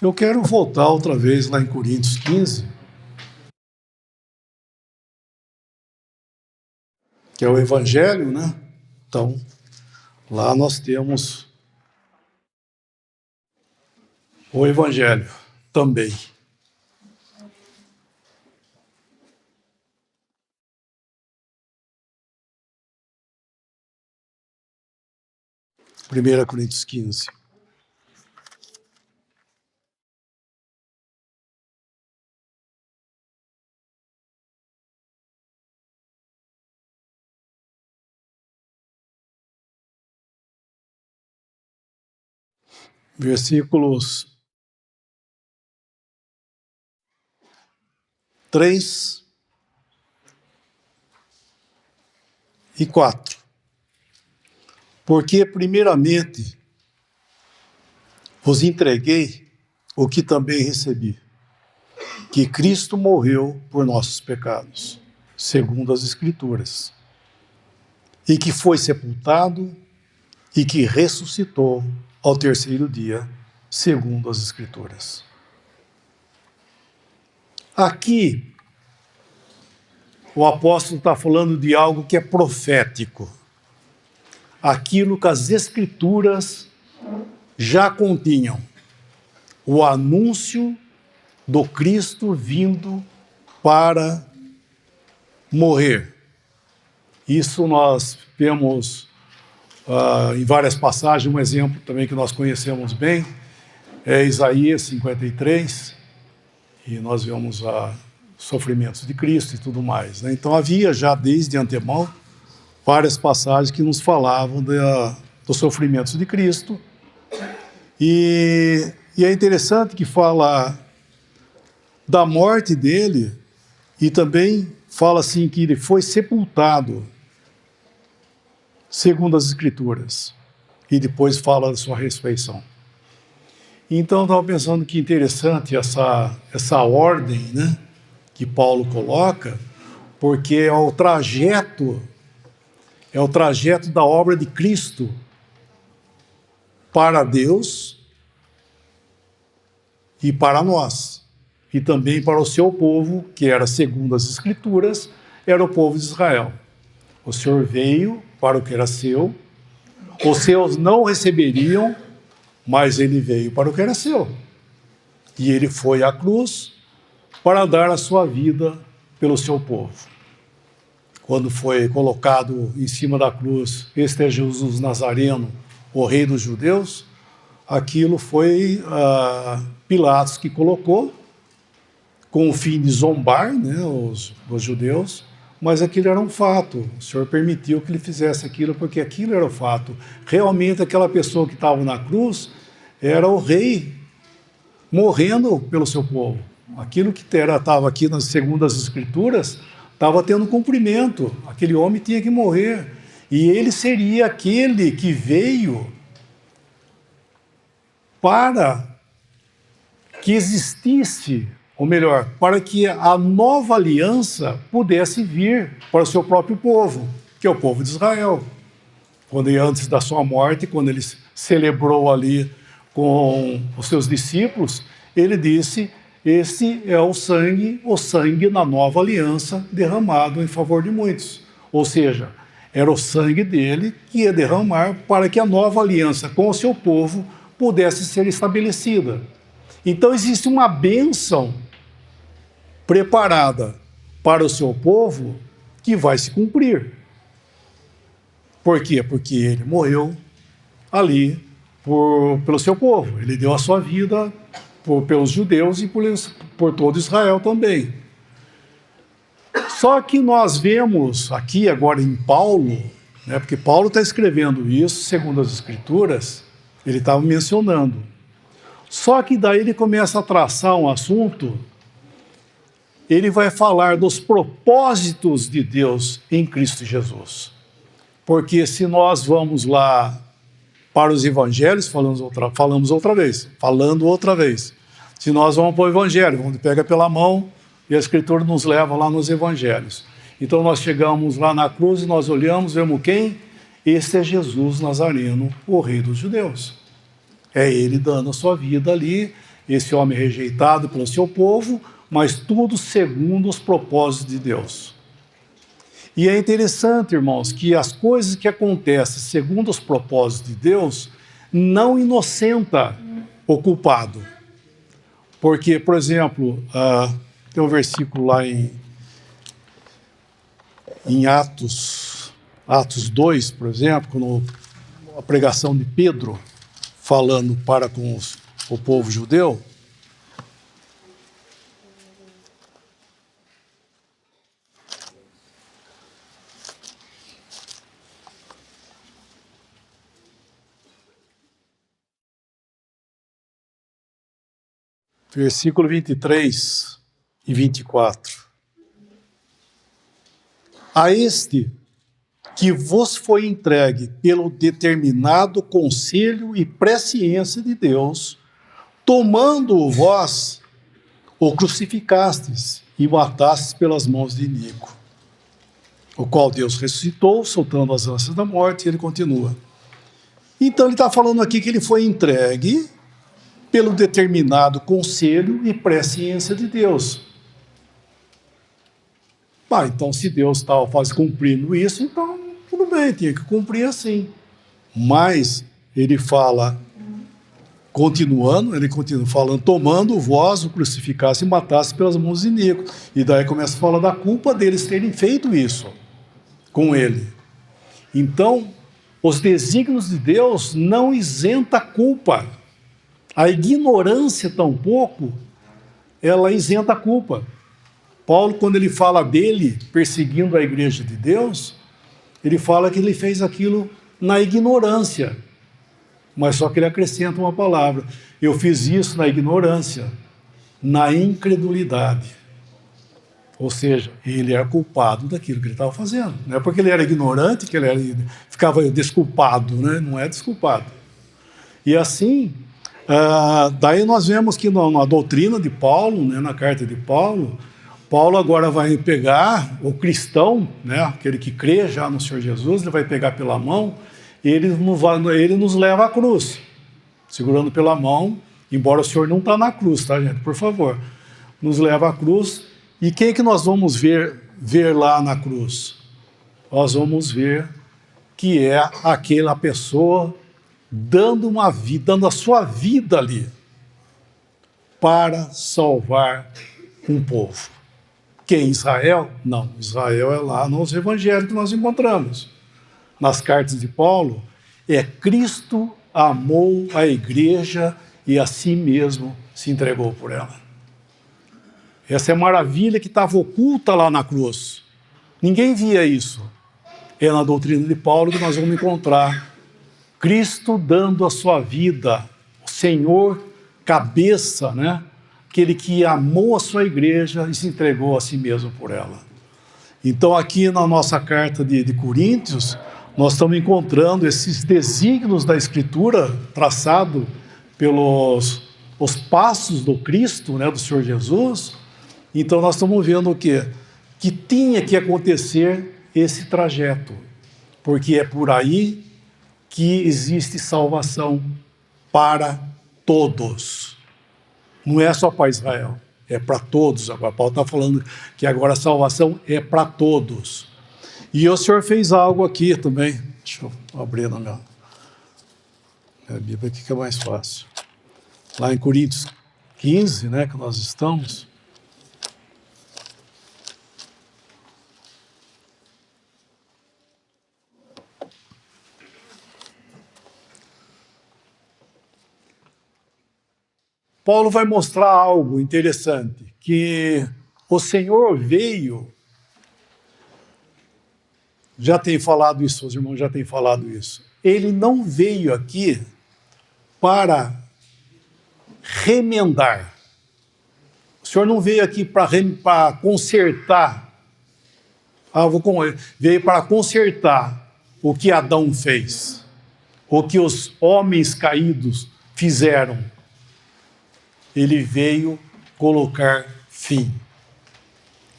Eu quero voltar outra vez lá em Coríntios 15, que é o Evangelho, né? Então, lá nós temos o Evangelho também. Primeira Coríntios 15. Versículos 3 e 4. Porque, primeiramente, vos entreguei o que também recebi, que Cristo morreu por nossos pecados, segundo as Escrituras, e que foi sepultado e que ressuscitou ao terceiro dia, segundo as Escrituras. Aqui, o apóstolo está falando de algo que é profético, aquilo que as Escrituras já continham, o anúncio do Cristo vindo para morrer. Isso nós vemos em várias passagens. Um exemplo também que nós conhecemos bem é Isaías 53, e nós vemos os sofrimentos de Cristo e tudo mais, né? Então havia já desde antemão várias passagens que nos falavam dos sofrimentos de Cristo, e é interessante que fala da morte dele e também fala assim que ele foi sepultado, segundo as Escrituras, e depois fala da sua ressurreição. Então eu estava pensando que interessante essa ordem, né, que Paulo coloca, porque é o trajeto da obra de Cristo para Deus e para nós, e também para o seu povo, que era, segundo as Escrituras, era o povo de Israel. O Senhor veio para o que era seu, os seus não o receberiam, mas ele veio para o que era seu. E ele foi à cruz para dar a sua vida pelo seu povo. Quando foi colocado em cima da cruz, este é Jesus Nazareno, o rei dos judeus, aquilo foi Pilatos que colocou, com o fim de zombar, né, os judeus, mas aquilo era um fato. O Senhor permitiu que ele fizesse aquilo, porque aquilo era o fato. Realmente aquela pessoa que estava na cruz era o rei morrendo pelo seu povo. Aquilo que estava aqui nas segundas Escrituras estava tendo cumprimento. Aquele homem tinha que morrer. E ele seria aquele que veio para que existisse, ou melhor, para que a nova aliança pudesse vir para o seu próprio povo, que é o povo de Israel. Quando antes da sua morte, quando ele celebrou ali com os seus discípulos, ele disse: esse é o sangue na nova aliança derramado em favor de muitos. Ou seja, era o sangue dele que ia derramar para que a nova aliança com o seu povo pudesse ser estabelecida. Então existe uma bênção preparada para o seu povo que vai se cumprir. Por quê? Porque ele morreu ali pelo seu povo. Ele deu a sua vida pelos judeus e por todo Israel também. Só que nós vemos aqui agora em Paulo, né, porque Paulo está escrevendo isso, segundo as Escrituras, ele estava mencionando. Só que daí ele começa a traçar um assunto, ele vai falar dos propósitos de Deus em Cristo Jesus. Porque se nós vamos lá para os evangelhos, falando outra vez, se nós vamos para o evangelho, onde pega pela mão e a Escritura nos leva lá nos evangelhos. Então nós chegamos lá na cruz e nós olhamos, vemos quem? Esse é Jesus Nazareno, o rei dos judeus. É ele dando a sua vida ali, esse homem rejeitado pelo seu povo, mas tudo segundo os propósitos de Deus. E é interessante, irmãos, que as coisas que acontecem segundo os propósitos de Deus não inocenta o culpado. Porque, por exemplo, tem um versículo lá em Atos 2, por exemplo, quando a pregação de Pedro, falando para com o povo judeu, versículo 23 e 24. A este que vos foi entregue pelo determinado conselho e presciência de Deus, tomando-o vós, o crucificastes e matastes pelas mãos de Inico, o qual Deus ressuscitou, soltando as ânsias da morte, e ele continua. Então ele está falando aqui que ele foi entregue pelo determinado conselho e presciência de Deus. Então, se Deus estava cumprindo isso, então tudo bem, tinha que cumprir assim. Mas ele fala, ele continua falando, tomando vós o crucificasse e matasse pelas mãos de Inico. E daí começa a falar da culpa deles terem feito isso com ele. Então, os desígnios de Deus não isenta a culpa. A ignorância, tampouco, ela isenta a culpa. Paulo, quando ele fala dele perseguindo a igreja de Deus, ele fala que ele fez aquilo na ignorância. Mas só que ele acrescenta uma palavra. Eu fiz isso na ignorância, na incredulidade. Ou seja, ele era culpado daquilo que ele estava fazendo. Não é porque ele era ignorante que ele ficava desculpado, né? Não é desculpado. E assim, daí nós vemos que na doutrina de Paulo, né, na carta de Paulo, Paulo agora vai pegar o cristão, né, aquele que crê já no Senhor Jesus, ele vai pegar pela mão e ele nos leva à cruz, segurando pela mão, embora o Senhor não está na cruz, tá, gente? Por favor. Nos leva à cruz. E quem que nós vamos ver lá na cruz? Nós vamos ver que é aquela pessoa dando uma vida, dando a sua vida ali para salvar um povo. Quem? Israel? Não, Israel é lá nos evangelhos que nós encontramos. Nas cartas de Paulo, é Cristo amou a igreja e a si mesmo se entregou por ela. Essa é a maravilha que estava oculta lá na cruz. Ninguém via isso. É na doutrina de Paulo que nós vamos encontrar Cristo dando a sua vida, o Senhor cabeça, né? Aquele que amou a sua igreja e se entregou a si mesmo por ela. Então, aqui na nossa carta de Coríntios, nós estamos encontrando esses desígnios da Escritura traçado pelos os passos do Cristo, né, do Senhor Jesus. Então, nós estamos vendo o quê? Que tinha que acontecer esse trajeto, porque é por aí que existe salvação para todos. Não é só para Israel, é para todos. Agora, Paulo está falando que agora a salvação é para todos. E o Senhor fez algo aqui também. Deixa eu abrir na minha Bíblia aqui que é mais fácil. Lá em Coríntios 15, né, que nós estamos. Paulo vai mostrar algo interessante, que o Senhor veio, já tem falado isso, os irmãos já têm falado isso, ele não veio aqui para remendar, o Senhor não veio aqui para consertar, veio para consertar o que Adão fez, o que os homens caídos fizeram. Ele veio colocar fim.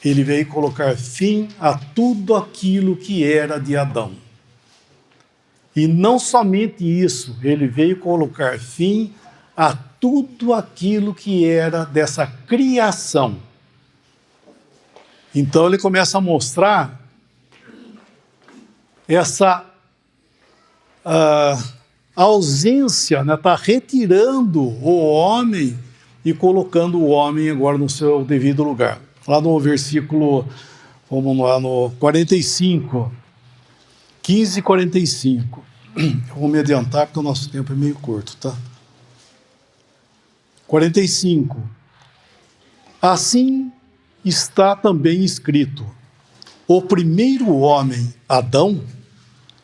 Ele veio colocar fim a tudo aquilo que era de Adão. E não somente isso, ele veio colocar fim a tudo aquilo que era dessa criação. Então ele começa a mostrar essa ausência, né? Está retirando o homem e colocando o homem agora no seu devido lugar. Lá no versículo, vamos lá, no 45, 15 e 45. Eu vou me adiantar porque o nosso tempo é meio curto, tá? 45. Assim está também escrito: o primeiro homem, Adão,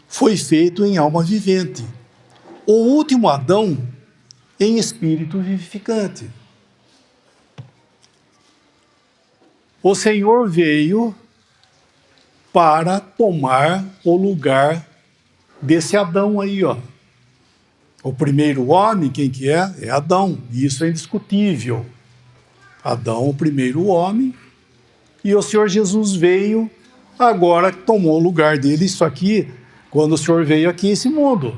foi feito em alma vivente. O último Adão, em espírito vivificante. O Senhor veio para tomar o lugar desse Adão aí, ó. O primeiro homem, quem que é? É Adão. Isso é indiscutível. Adão, o primeiro homem. E o Senhor Jesus veio, agora tomou o lugar dele. Isso aqui, quando o Senhor veio aqui, esse mundo.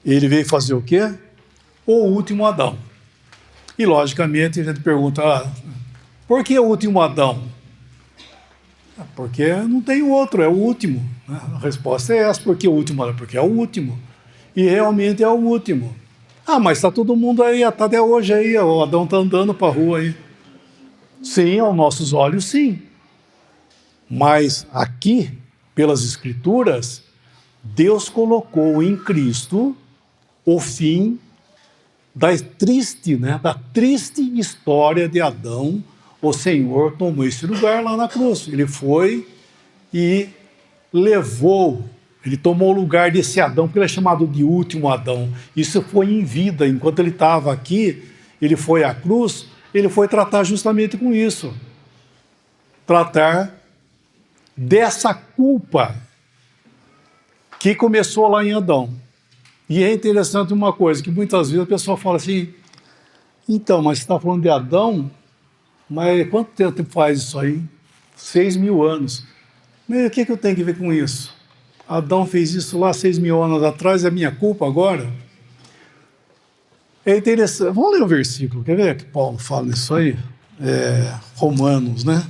Ele veio fazer o quê? O último Adão. E, logicamente, a gente pergunta, por que o último Adão? Porque não tem outro, é o último. A resposta é essa, por que o último Adão? Porque é o último. E realmente é o último. Mas está todo mundo aí, até hoje aí, o Adão está andando para a rua aí. Sim, aos nossos olhos, sim. Mas aqui, pelas Escrituras, Deus colocou em Cristo o fim da triste história de Adão. O Senhor tomou esse lugar lá na cruz. Ele foi e levou, ele tomou o lugar desse Adão, porque ele é chamado de último Adão. Isso foi em vida. Enquanto ele estava aqui, ele foi à cruz, ele foi tratar justamente com isso. Tratar dessa culpa que começou lá em Adão. E é interessante uma coisa, que muitas vezes a pessoa fala assim, então, mas você está falando de Adão, mas quanto tempo faz isso aí? 6.000 anos. Mas o que eu tenho que ver com isso? Adão fez isso lá 6.000 anos atrás, é minha culpa agora? É interessante, vamos ler o versículo, quer ver que Paulo fala nisso aí? Romanos, né?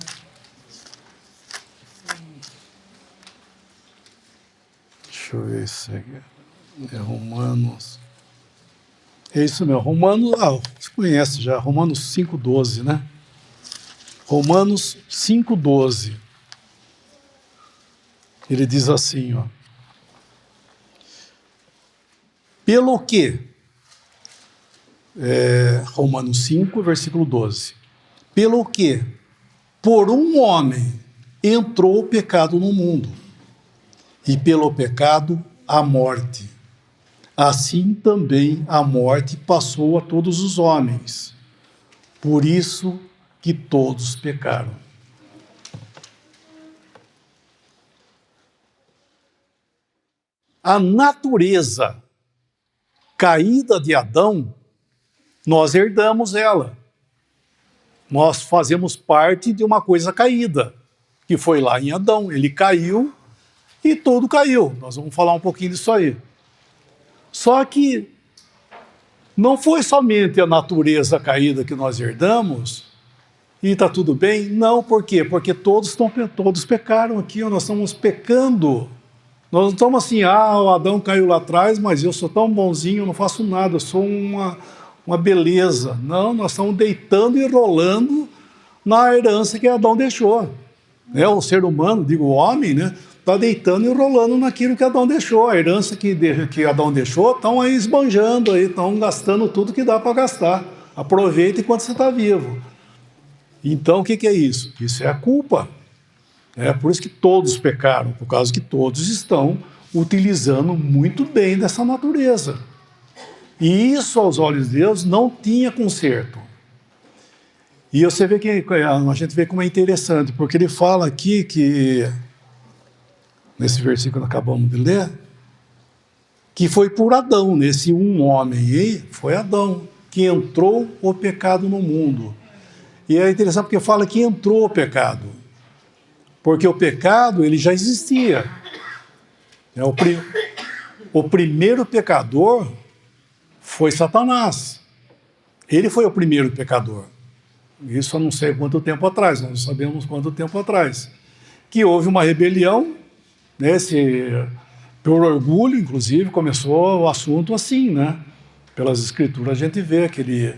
Deixa eu ver isso aqui. Romanos. É isso mesmo. Romanos, você conhece já, Romanos 5,12, né? Romanos 5,12. Ele diz assim, ó. Pelo que? Romanos 5, versículo 12. Pelo que? Por um homem entrou o pecado no mundo, e pelo pecado a morte. Assim também a morte passou a todos os homens, por isso que todos pecaram. A natureza caída de Adão, nós herdamos ela. Nós fazemos parte de uma coisa caída, que foi lá em Adão. Ele caiu e tudo caiu. Nós vamos falar um pouquinho disso aí. Só que não foi somente a natureza caída que nós herdamos e está tudo bem. Não, por quê? Porque todos pecaram aqui, nós estamos pecando. Nós não estamos assim, o Adão caiu lá atrás, mas eu sou tão bonzinho, eu não faço nada, eu sou uma beleza. Não, nós estamos deitando e rolando na herança que Adão deixou. O ser humano, digo o homem, né? Está deitando e rolando naquilo que Adão deixou. A herança que Adão deixou, estão aí esbanjando, estão gastando tudo que dá para gastar. Aproveita enquanto você está vivo. Então, o que é isso? Isso é a culpa. É por isso que todos pecaram, por causa que todos estão utilizando muito bem dessa natureza. E isso, aos olhos de Deus, não tinha conserto. E você vê que a gente vê como é interessante, porque ele fala aqui que, nesse versículo que acabamos de ler, que foi por Adão, nesse um homem aí, foi Adão, que entrou o pecado no mundo. E é interessante porque fala que entrou o pecado. Porque o pecado, ele já existia. O primeiro pecador foi Satanás. Ele foi o primeiro pecador. Isso eu não sei quanto tempo atrás, nós não sabemos quanto tempo atrás. Que houve uma rebelião, né, por orgulho, inclusive, começou o assunto assim, né? Pelas escrituras a gente vê que ele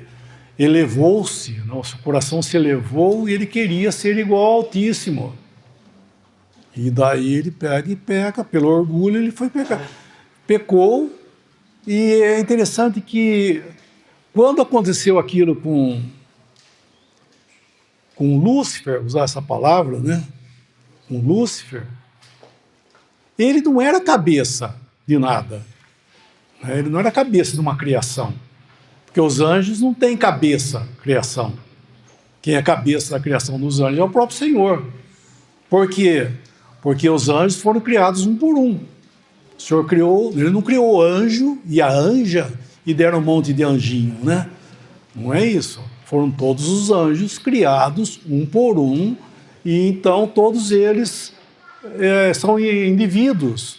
elevou-se, nosso coração se elevou e ele queria ser igual ao Altíssimo. E daí ele pega e peca, pelo orgulho ele foi pecar. Pecou, e é interessante que quando aconteceu aquilo com Lúcifer, usar essa palavra, né? Com Lúcifer, ele não era cabeça de nada. Ele não era cabeça de uma criação. Porque os anjos não têm cabeça, criação. Quem é cabeça da criação dos anjos é o próprio Senhor. Por quê? Porque os anjos foram criados um por um. O Senhor criou, ele não criou o anjo e a anja e deram um monte de anjinho, né? Não é isso. Foram todos os anjos criados um por um, e então todos eles são indivíduos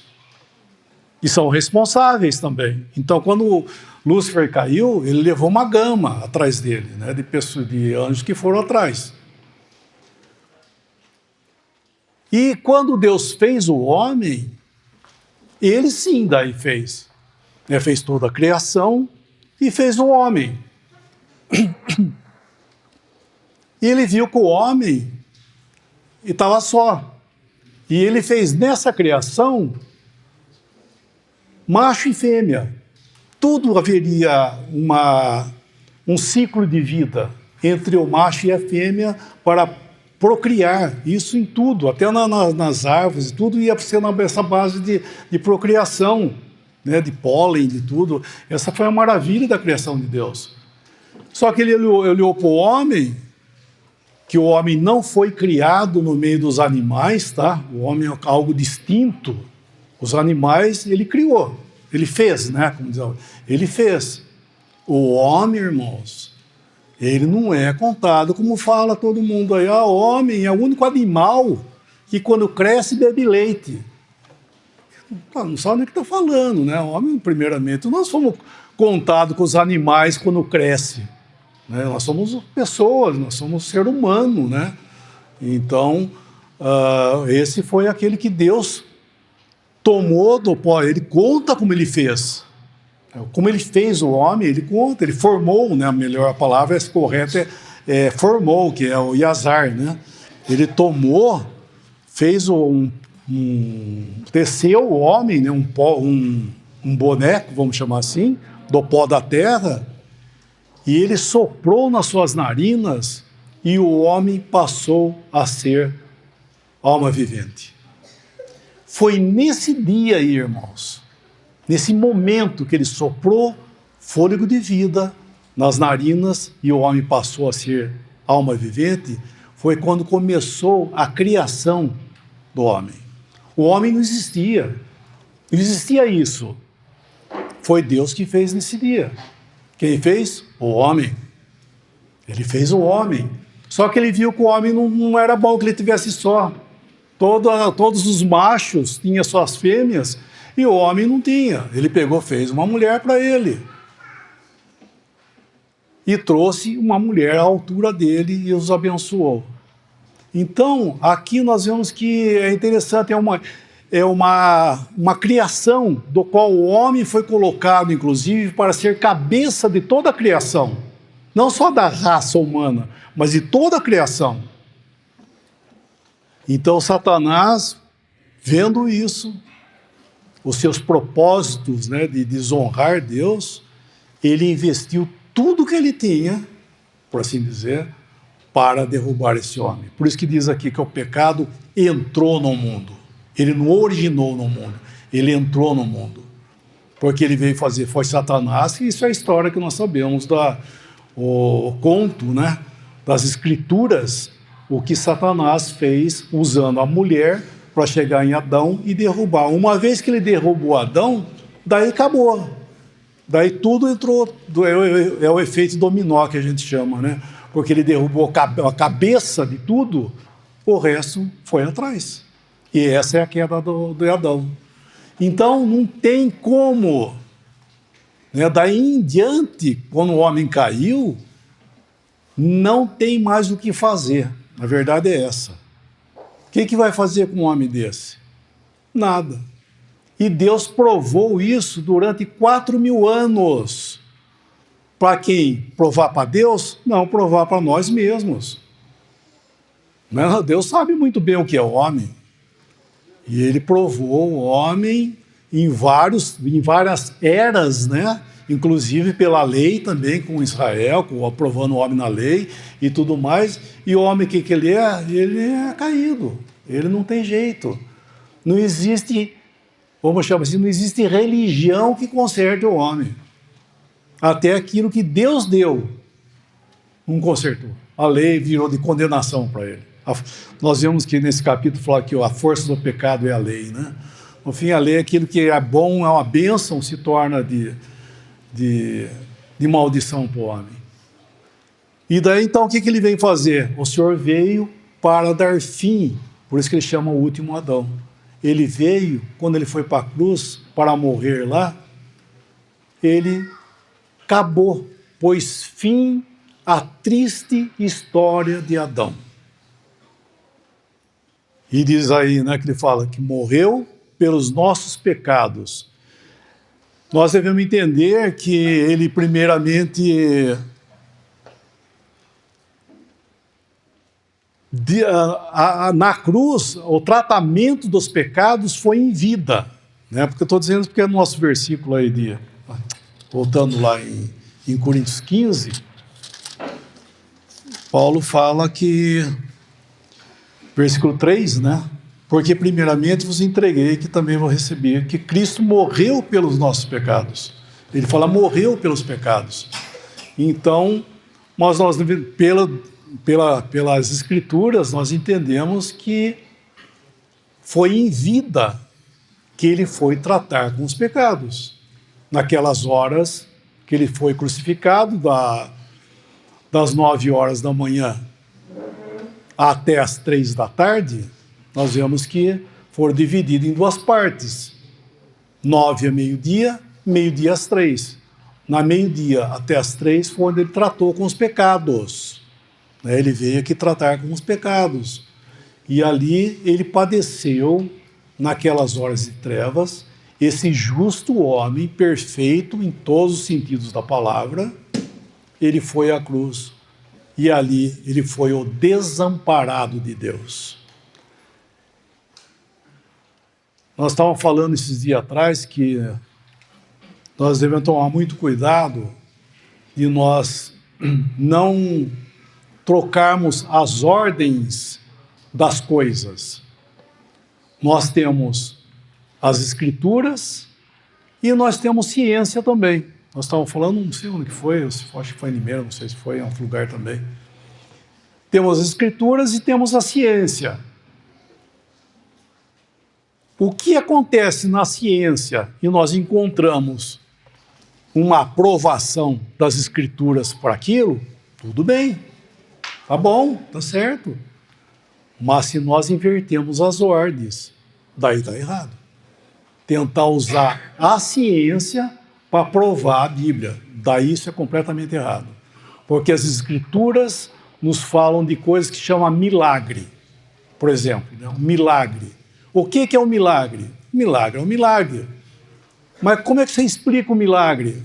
e são responsáveis também. Então, quando Lúcifer caiu, ele levou uma gama atrás dele, né, de anjos que foram atrás. E quando Deus fez o homem, ele sim daí fez. Fez toda a criação e fez o homem. E ele viu que o homem estava só. E ele fez nessa criação macho e fêmea. Tudo haveria um ciclo de vida entre o macho e a fêmea para procriar, isso em tudo, até nas árvores, tudo ia ser nessa base de procriação, né, de pólen, de tudo. Essa foi a maravilha da criação de Deus. Só que ele olhou para o homem, que o homem não foi criado no meio dos animais, tá? O homem é algo distinto. Os animais ele criou, ele fez, né? Como diz, ele fez. O homem, irmãos, ele não é contado como fala todo mundo aí. O homem é o único animal que quando cresce bebe leite. Não sabe nem o que está falando, né? O homem, primeiramente, nós somos contados com os animais quando cresce. Né? Nós somos pessoas, nós somos ser humano, né? Então, esse foi aquele que Deus tomou do pó. Ele conta como ele fez. Como ele fez o homem, ele conta, ele formou, né? A melhor palavra correta é formou, que é o Yazar, né? Ele tomou, fez teceu o homem, né? Um boneco, vamos chamar assim, do pó da terra, e ele soprou nas suas narinas e o homem passou a ser alma vivente. Foi nesse dia aí, irmãos, nesse momento que ele soprou fôlego de vida nas narinas e o homem passou a ser alma vivente, foi quando começou a criação do homem. O homem não existia isso. Foi Deus que fez nesse dia. Quem fez? O homem. Ele fez o homem. Só que ele viu que o homem não era bom que ele tivesse só. Todos os machos tinham suas fêmeas e o homem não tinha. Ele pegou, fez uma mulher para ele. E trouxe uma mulher à altura dele e os abençoou. Então, aqui nós vemos que é interessante, é uma criação do qual o homem foi colocado, inclusive, para ser cabeça de toda a criação. Não só da raça humana, mas de toda a criação. Então, Satanás, vendo isso, os seus propósitos, né, de desonrar Deus, ele investiu tudo que ele tinha, por assim dizer, para derrubar esse homem. Por isso que diz aqui que o pecado entrou no mundo. Ele não originou no mundo, ele entrou no mundo. Porque ele veio fazer, foi Satanás, e isso é a história que nós sabemos, o conto, né, das escrituras, o que Satanás fez usando a mulher para chegar em Adão e derrubar. Uma vez que ele derrubou Adão, daí acabou. Daí tudo entrou, é o efeito dominó que a gente chama, né? Porque ele derrubou a cabeça de tudo, o resto foi atrás. E essa é a queda do Adão. Então, não tem como né? Daí em diante, quando o homem caiu, não tem mais o que fazer. A verdade é essa. O que vai fazer com um homem desse? Nada. E Deus provou isso durante 4.000 anos. Para quem? Provar para Deus? Não, provar para nós mesmos. Deus sabe muito bem o que é o homem. E ele provou o homem em várias eras, né? Inclusive pela lei também, com Israel, aprovando o homem na lei e tudo mais. E o homem, o que ele é? Ele é caído. Ele não tem jeito. Não existe, vamos chamar assim, não existe religião que conserte o homem. Até aquilo que Deus deu, não consertou. A lei virou de condenação para ele. Nós vemos que nesse capítulo fala que a força do pecado é a lei, né? No fim, a lei é aquilo que é bom, é uma bênção, se torna de maldição para o homem. E daí, então, o que ele vem fazer? O Senhor veio para dar fim, por isso que ele chama o último Adão. Ele veio, quando ele foi para a cruz, para morrer lá, ele acabou, pôs fim à triste história de Adão. E diz aí, né, que ele fala que morreu pelos nossos pecados. Nós devemos entender que ele primeiramente na cruz, o tratamento dos pecados foi em vida, né? Porque eu estou dizendo porque é o nosso versículo aí, voltando lá em Coríntios 15, Paulo fala que, versículo 3, né? Porque primeiramente vos entreguei, que também vou receber, que Cristo morreu pelos nossos pecados. Ele fala, morreu pelos pecados. Então, pelas Escrituras, nós entendemos que foi em vida que ele foi tratar com os pecados. Naquelas horas que ele foi crucificado, das 9 horas da manhã até as 3 da tarde, nós vemos que foram divididos em 2 partes. 9 a meio-dia, meio-dia às 3. Na meio-dia até as 3 foi onde ele tratou com os pecados. Ele veio aqui tratar com os pecados. E ali ele padeceu, naquelas horas de trevas, esse justo homem, perfeito em todos os sentidos da palavra, ele foi à cruz. E ali ele foi o desamparado de Deus. Nós estávamos falando esses dias atrás que nós devemos tomar muito cuidado de nós não trocarmos as ordens das coisas. Nós temos as Escrituras e nós temos ciência também. Nós estávamos falando, não sei onde que foi, acho que foi em Limeira, não sei se foi em outro lugar também. Temos as Escrituras e temos a ciência. O que acontece na ciência e nós encontramos uma aprovação das Escrituras para aquilo, tudo bem, tá bom, tá certo. Mas se nós invertemos as ordens, daí está errado. Tentar usar a ciência para provar a Bíblia, daí isso é completamente errado. Porque as Escrituras nos falam de coisas que chamam milagre. Por exemplo, né? Um milagre. O que é um milagre? Milagre é um milagre. Mas como é que você explica o milagre?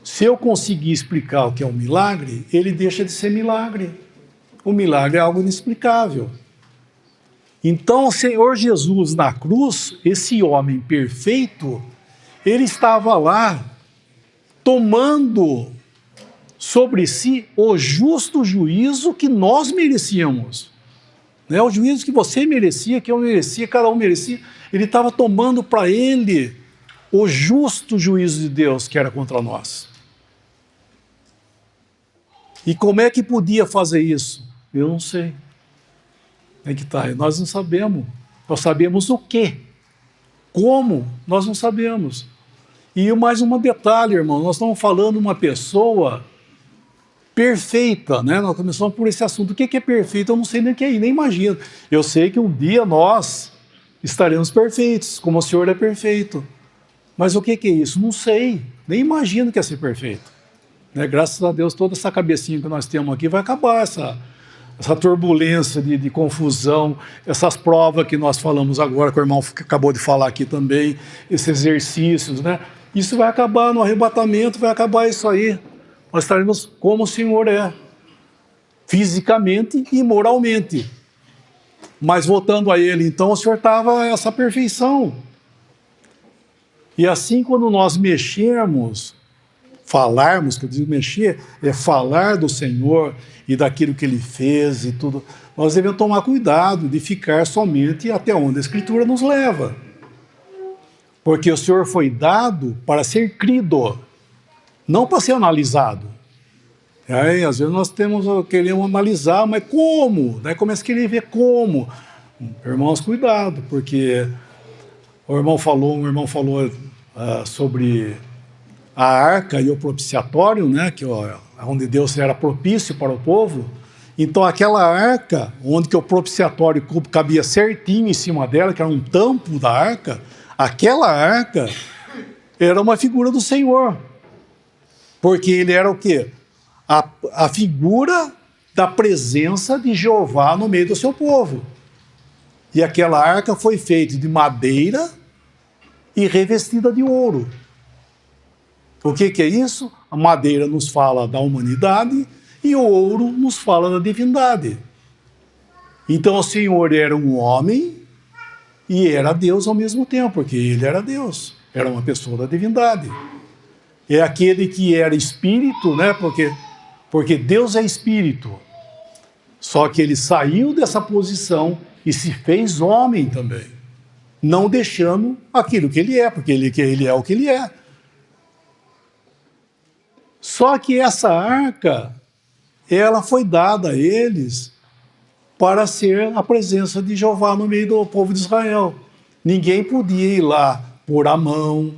Se eu conseguir explicar o que é um milagre, ele deixa de ser milagre. O milagre é algo inexplicável. Então, o Senhor Jesus na cruz, esse homem perfeito, ele estava lá tomando sobre si o justo juízo que nós merecíamos. Não é o juízo que você merecia, que eu merecia, cada um merecia. Ele estava tomando para ele o justo juízo de Deus que era contra nós. E como é que podia fazer isso? Eu não sei. É que tá, nós não sabemos. Nós sabemos o quê? Como? Nós não sabemos. E mais um detalhe, irmão, nós estamos falando de uma pessoa perfeita, né? Nós começamos por esse assunto. O que é perfeito? Eu não sei nem o que é, nem imagino. Eu sei que um dia nós estaremos perfeitos, como o Senhor é perfeito. Mas o que é isso? Não sei. Nem imagino que ia ser perfeito. Né? Graças a Deus, toda essa cabecinha que nós temos aqui vai acabar, essa turbulência de confusão, essas provas que nós falamos agora, que o irmão acabou de falar aqui também, esses exercícios, né? Isso vai acabar no arrebatamento, vai acabar isso aí. Nós estaremos como o Senhor é, fisicamente e moralmente. Mas voltando a Ele, então, o Senhor estava essa perfeição. E assim, quando nós mexermos, falarmos, que eu digo mexer, é falar do Senhor e daquilo que Ele fez e tudo, nós devemos tomar cuidado de ficar somente até onde a Escritura nos leva. Porque o Senhor foi dado para ser crido, não para ser analisado. Aí, às vezes nós queremos analisar, mas como? Daí começa a querer ver como. Irmãos, cuidado, porque um irmão falou sobre a arca e o propiciatório, né, que onde Deus era propício para o povo. Então aquela arca, onde que o propiciatório cabia certinho em cima dela, que era um tampo da arca, aquela arca era uma figura do Senhor. Porque ele era o quê? A figura da presença de Jeová no meio do seu povo. E aquela arca foi feita de madeira e revestida de ouro. O que é isso? A madeira nos fala da humanidade e o ouro nos fala da divindade. Então o Senhor era um homem e era Deus ao mesmo tempo, porque ele era Deus, era uma pessoa da divindade. É aquele que era espírito, né? Porque Deus é espírito. Só que ele saiu dessa posição e se fez homem também, não deixando aquilo que ele é, porque ele é o que ele é. Só que essa arca, ela foi dada a eles para ser a presença de Jeová no meio do povo de Israel. Ninguém podia ir lá pôr a mão,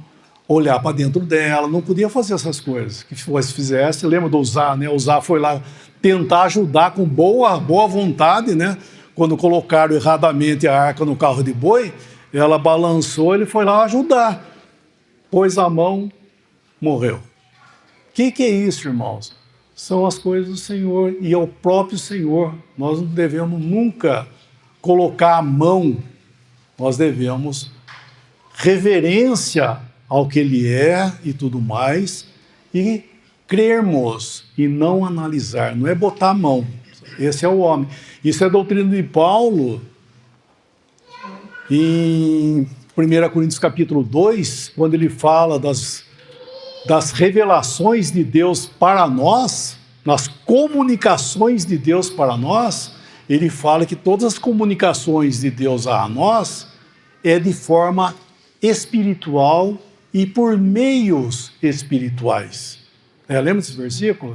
olhar para dentro dela, não podia fazer essas coisas. Que se fizesse, lembra do Uzá, né? O Uzá foi lá tentar ajudar com boa vontade, né? Quando colocaram erradamente a arca no carro de boi, ela balançou, ele foi lá ajudar. Pôs a mão, morreu. O que é isso, irmãos? São as coisas do Senhor e é o próprio Senhor. Nós não devemos nunca colocar a mão, nós devemos reverência ao que Ele é e tudo mais, e crermos e não analisar, não é botar a mão. Esse é o homem. Isso é a doutrina de Paulo, em 1 Coríntios capítulo 2, quando ele fala das revelações de Deus para nós, nas comunicações de Deus para nós, ele fala que todas as comunicações de Deus a nós é de forma espiritual e por meios espirituais. Lembra desse versículo?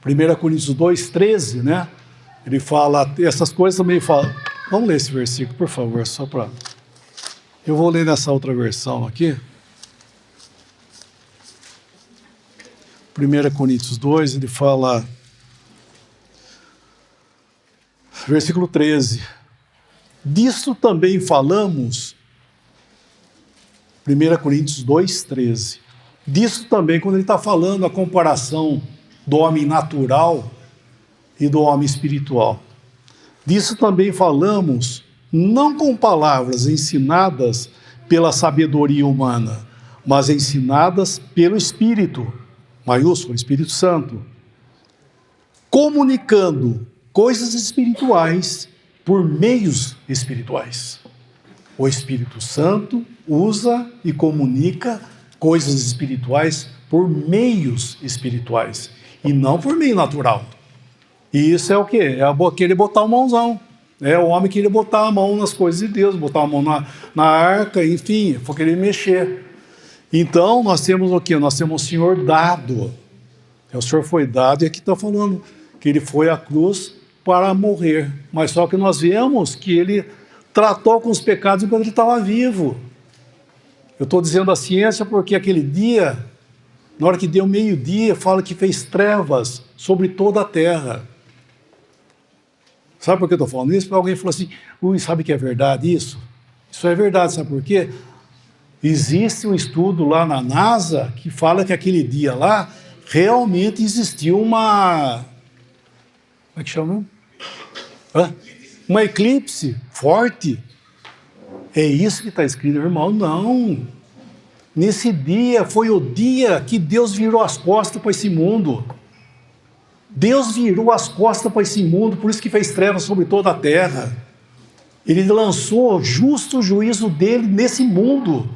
1 Coríntios 2, 13, né? Ele fala, essas coisas também falam. Vamos ler esse versículo, por favor, só para... Eu vou ler nessa outra versão aqui. 1 Coríntios 2, ele fala, versículo 13, disso também falamos, 1 Coríntios 2, 13, disso também, quando ele está falando a comparação do homem natural e do homem espiritual, disso também falamos, não com palavras ensinadas pela sabedoria humana, mas ensinadas pelo Espírito, maiúsculo, Espírito Santo, comunicando coisas espirituais por meios espirituais. O Espírito Santo usa e comunica coisas espirituais por meios espirituais e não por meio natural. E isso é o quê? É querer botar o mãozão. É o homem querer botar a mão nas coisas de Deus, botar a mão na arca, enfim, for querer mexer. Então, nós temos o quê? Nós temos o Senhor dado. O Senhor foi dado, e aqui está falando que Ele foi à cruz para morrer. Mas só que nós vemos que Ele tratou com os pecados enquanto Ele estava vivo. Eu estou dizendo a ciência porque aquele dia, na hora que deu meio-dia, fala que fez trevas sobre toda a terra. Sabe por que eu estou falando isso? Porque alguém falou assim, sabe que é verdade isso? Isso é verdade, sabe por quê? Existe um estudo lá na NASA que fala que aquele dia lá realmente existiu uma... Como é que chama? Uma eclipse forte. É isso que está escrito, irmão? Não. Nesse dia foi o dia que Deus virou as costas para esse mundo. Deus virou as costas para esse mundo, por isso que fez trevas sobre toda a terra. Ele lançou justo o juízo dele nesse mundo.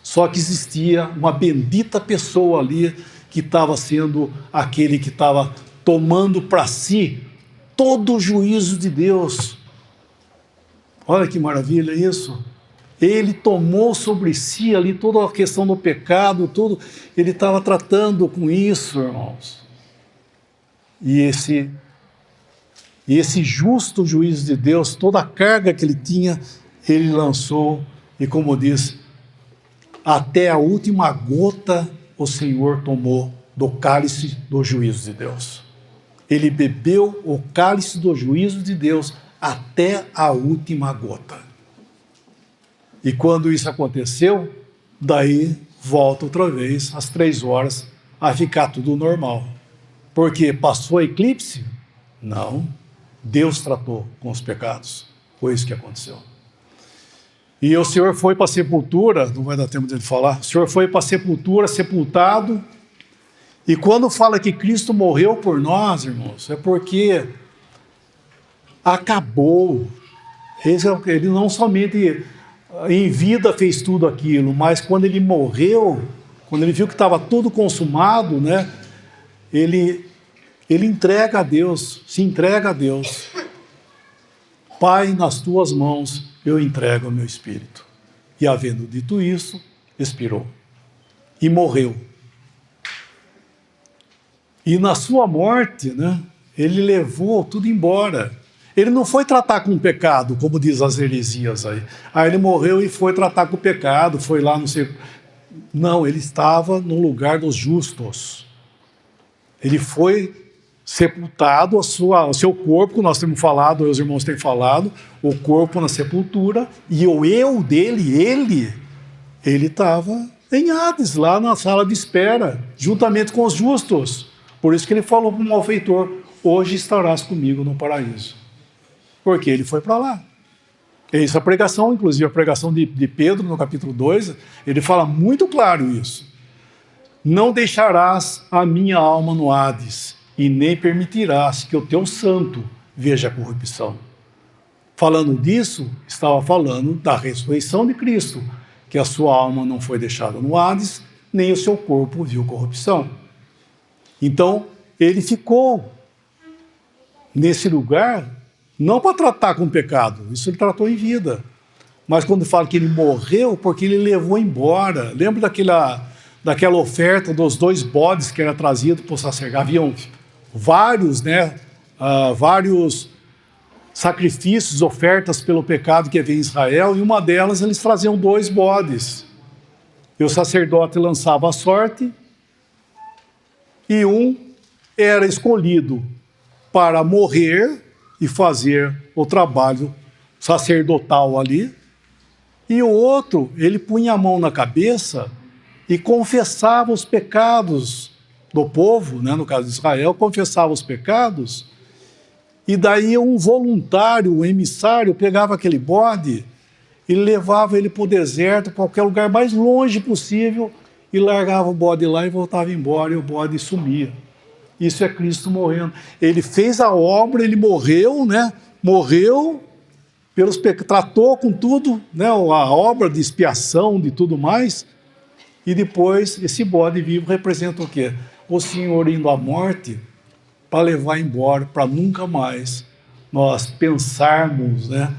Só que existia uma bendita pessoa ali que estava sendo aquele que estava tomando para si todo o juízo de Deus. Olha que maravilha isso. Ele tomou sobre si ali toda a questão do pecado, tudo. Ele estava tratando com isso, irmãos. E esse justo juízo de Deus, toda a carga que ele tinha, ele lançou. E como diz, até a última gota o Senhor tomou do cálice do juízo de Deus. Ele bebeu o cálice do juízo de Deus até a última gota. E quando isso aconteceu, daí volta outra vez, às 3 horas, a ficar tudo normal. Porque passou a eclipse? Não. Deus tratou com os pecados. Foi isso que aconteceu. E o Senhor foi para a sepultura, não vai dar tempo de ele falar, o Senhor foi para a sepultura, sepultado. E quando fala que Cristo morreu por nós, irmãos, é porque acabou. Ele não somente em vida fez tudo aquilo, mas quando ele morreu, quando ele viu que estava tudo consumado, né, ele entrega a Deus, se entrega a Deus. Pai, nas tuas mãos eu entrego o meu espírito. E havendo dito isso, expirou e morreu. E na sua morte, né, ele levou tudo embora. Ele não foi tratar com o pecado, como diz as heresias aí. Ele morreu e foi tratar com o pecado, foi lá, não sei... Não, ele estava no lugar dos justos. Ele foi sepultado, o seu corpo, nós temos falado, os irmãos têm falado, o corpo na sepultura, e o eu dele, ele estava em Hades, lá na sala de espera, juntamente com os justos. Por isso que ele falou para o malfeitor, hoje estarás comigo no paraíso. Porque ele foi para lá. É isso a pregação, inclusive a pregação de Pedro, no capítulo 2, ele fala muito claro isso. Não deixarás a minha alma no Hades, e nem permitirás que o teu santo veja a corrupção. Falando disso, estava falando da ressurreição de Cristo, que a sua alma não foi deixada no Hades, nem o seu corpo viu corrupção. Então, ele ficou nesse lugar, não para tratar com o pecado, isso ele tratou em vida, mas quando fala que ele morreu, porque ele levou embora. Lembra daquela oferta dos 2 bodes que era trazido para o sacerdote? Haviam vários, né, vários sacrifícios, ofertas pelo pecado que havia em Israel, e uma delas eles traziam 2 bodes. E o sacerdote lançava a sorte, e um era escolhido para morrer e fazer o trabalho sacerdotal ali, e o outro, ele punha a mão na cabeça e confessava os pecados do povo, né, no caso de Israel, confessava os pecados, e daí um voluntário, um emissário, pegava aquele bode e levava ele para o deserto, para qualquer lugar mais longe possível, e largava o bode lá e voltava embora, e o bode sumia. Isso é Cristo morrendo. Ele fez a obra, ele morreu, né? Morreu pelos pecados, tratou com tudo, né? A obra de expiação, de tudo mais, e depois esse bode vivo representa o quê? O Senhor indo à morte para levar embora, para nunca mais nós pensarmos, né,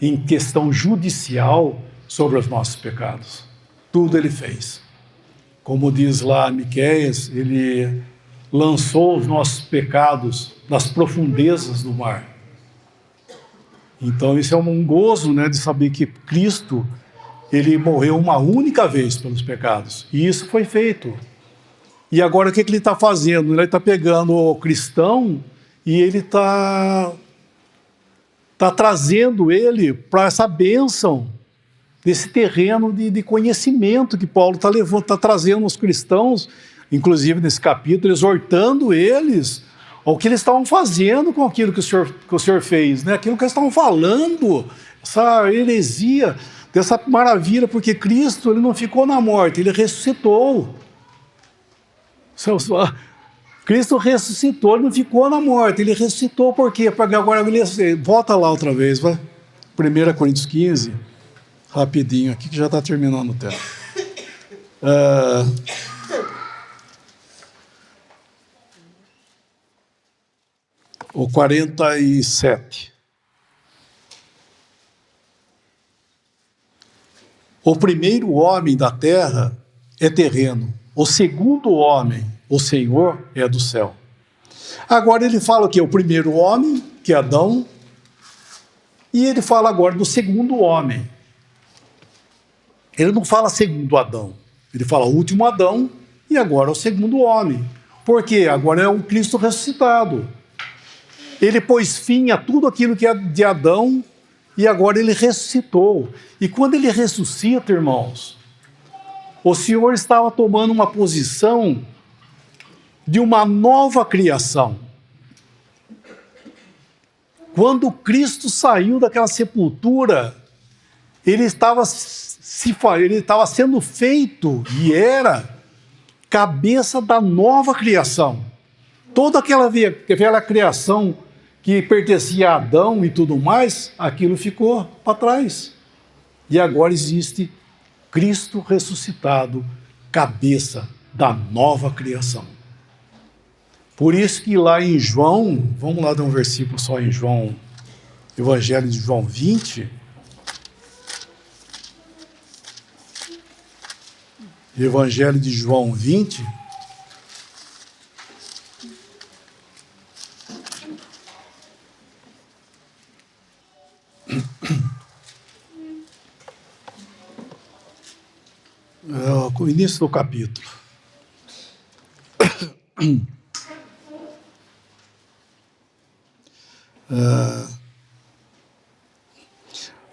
em questão judicial sobre os nossos pecados. Tudo ele fez. Como diz lá Miqueias, ele lançou os nossos pecados nas profundezas do mar. Então isso é um gozo, né, de saber que Cristo, ele morreu uma única vez pelos pecados. E isso foi feito. E agora o que ele está fazendo? Ele está pegando o cristão e ele está trazendo ele para essa bênção desse terreno de conhecimento que Paulo está trazendo aos cristãos, inclusive nesse capítulo, exortando eles ao que eles estavam fazendo com aquilo que o Senhor fez, né? Aquilo que eles estavam falando, essa heresia, dessa maravilha, porque Cristo ele não ficou na morte, ele ressuscitou. Cristo ressuscitou, ele não ficou na morte, ele ressuscitou por quê? Porque agora ele volta lá outra vez, vai. 1 Coríntios 15, rapidinho aqui que já está terminando o tempo. O 47. O primeiro homem da terra é terreno, o segundo homem, o Senhor, é do céu. Agora ele fala o quê? O primeiro homem, que é Adão, e ele fala agora do segundo homem. Ele não fala segundo Adão, ele fala último Adão e agora o segundo homem. Por quê? Agora é um Cristo ressuscitado. Ele pôs fim a tudo aquilo que é de Adão e agora ele ressuscitou. E quando ele ressuscita, irmãos, o Senhor estava tomando uma posição de uma nova criação. Quando Cristo saiu daquela sepultura, ele estava sendo feito e era cabeça da nova criação. Toda aquela velha criação que pertencia a Adão e tudo mais, aquilo ficou para trás. E agora existe Cristo ressuscitado, cabeça da nova criação. Por isso que lá em João, vamos lá dar um versículo só em João, Evangelho de João 20. Evangelho de João 20. O início do capítulo.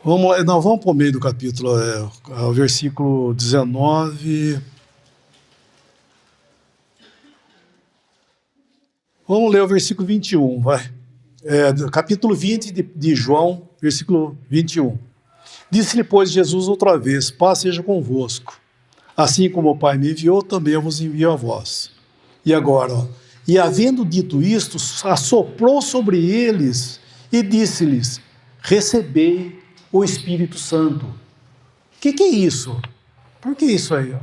Vamos para o meio do capítulo, o versículo 19. Vamos ler o versículo 21, vai. Capítulo 20 de João, versículo 21. Disse-lhe, pois, Jesus outra vez: paz seja convosco. Assim como o Pai me enviou, também eu vos envio a vós. E agora, e havendo dito isto, assoprou sobre eles e disse-lhes: recebei o Espírito Santo. O que é isso? Por que isso aí?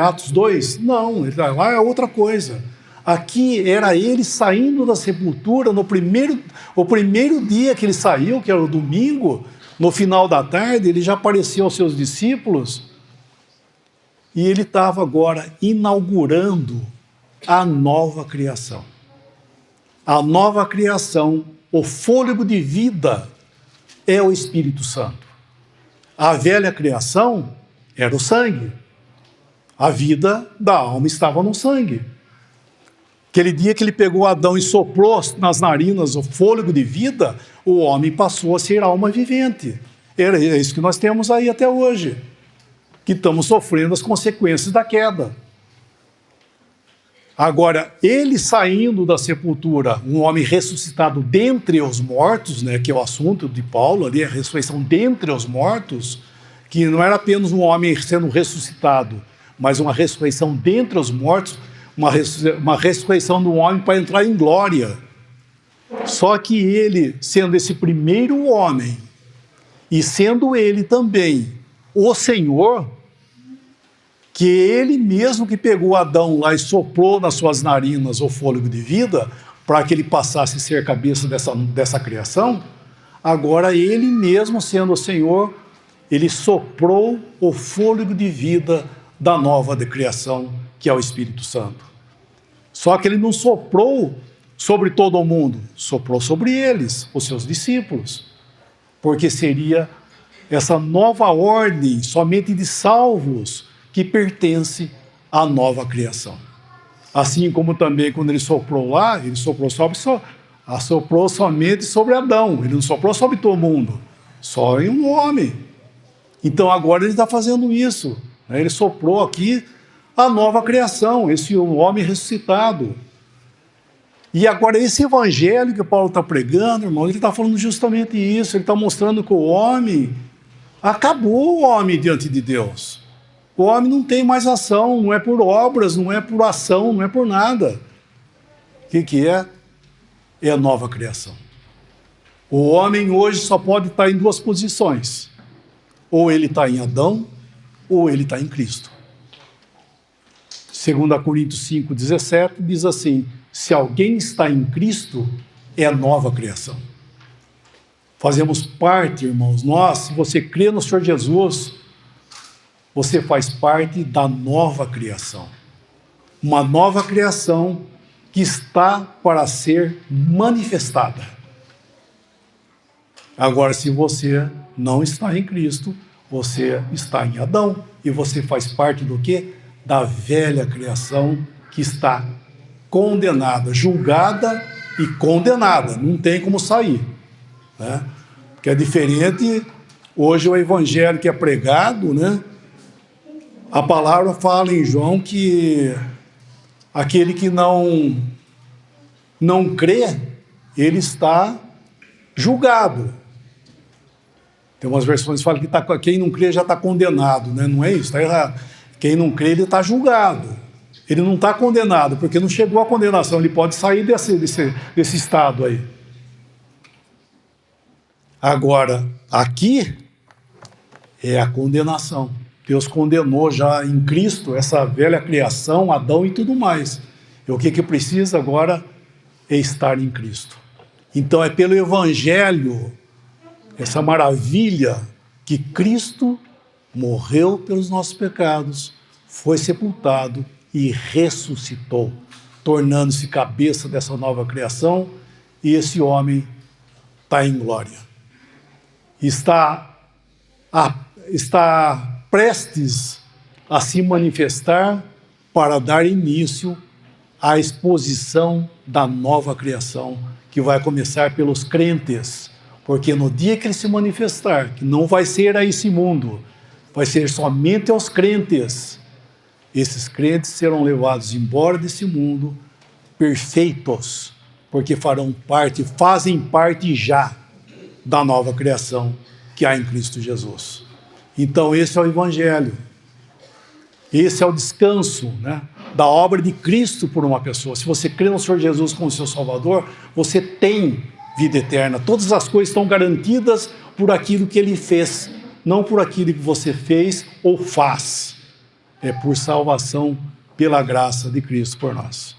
Atos 2? Não, lá é outra coisa. Aqui era ele saindo da sepultura, o primeiro dia que ele saiu, que era o domingo, no final da tarde, ele já apareceu aos seus discípulos e ele estava agora inaugurando a nova criação. A nova criação, o fôlego de vida é o Espírito Santo. A velha criação era o sangue. A vida da alma estava no sangue. Aquele dia que ele pegou Adão e soprou nas narinas o fôlego de vida, o homem passou a ser alma vivente. É isso que nós temos aí até hoje, que estamos sofrendo as consequências da queda. Agora, ele saindo da sepultura, um homem ressuscitado dentre os mortos, né, que é o assunto de Paulo, ali, a ressurreição dentre os mortos, que não era apenas um homem sendo ressuscitado, mas uma ressurreição dentre os mortos, uma ressurreição do homem para entrar em glória. Só que ele, sendo esse primeiro homem, e sendo ele também o Senhor, que ele mesmo que pegou Adão lá e soprou nas suas narinas o fôlego de vida, para que ele passasse a ser cabeça dessa criação, agora ele mesmo sendo o Senhor, ele soprou o fôlego de vida da nova criação, que é o Espírito Santo. Só que ele não soprou sobre todo o mundo, soprou sobre eles, os seus discípulos, porque seria essa nova ordem somente de salvos que pertence à nova criação. Assim como também quando ele soprou lá, ele soprou somente sobre Adão, ele não soprou sobre todo mundo, só em um homem. Então agora ele está fazendo isso. Ele soprou aqui a nova criação, esse homem ressuscitado. E agora esse evangelho que Paulo está pregando, irmão, ele está falando justamente isso. Ele está mostrando que o homem, acabou o homem diante de Deus. O homem não tem mais ação, não é por obras, não é por ação, não é por nada. O que é? É a nova criação. O homem hoje só pode estar em duas posições. Ou ele está em Adão, ou ele está em Cristo. 2 Coríntios 5,17 diz assim: se alguém está em Cristo, é a nova criação. Fazemos parte, irmãos, nós, se você crê no Senhor Jesus, você faz parte da nova criação. Uma nova criação que está para ser manifestada. Agora, se você não está em Cristo, você está em Adão, e você faz parte do quê? Da velha criação que está condenada, julgada e condenada, não tem como sair, né? Porque é diferente, hoje o evangelho que é pregado, né? A palavra fala em João que aquele que não crê, ele está julgado. Tem umas versões que falam que quem não crê já está condenado, né? Não é isso, está errado. Quem não crê, ele está julgado. Ele não está condenado, porque não chegou à condenação, ele pode sair desse estado aí. Agora, aqui é a condenação. Deus condenou já em Cristo essa velha criação, Adão e tudo mais. E o que precisa agora é estar em Cristo. Então é pelo Evangelho, essa maravilha, que Cristo morreu pelos nossos pecados, foi sepultado e ressuscitou, tornando-se cabeça dessa nova criação, e esse homem está em glória. Está prestes a se manifestar para dar início à exposição da nova criação, que vai começar pelos crentes, porque no dia que ele se manifestar, que não vai ser a esse mundo, vai ser somente aos crentes, esses crentes serão levados embora desse mundo perfeitos, porque fazem parte já da nova criação que há em Cristo Jesus. Então esse é o Evangelho, esse é o descanso, né, da obra de Cristo por uma pessoa. Se você crê no Senhor Jesus como seu Salvador, você tem vida eterna. Todas as coisas estão garantidas por aquilo que Ele fez, não por aquilo que você fez ou faz. É por salvação pela graça de Cristo por nós.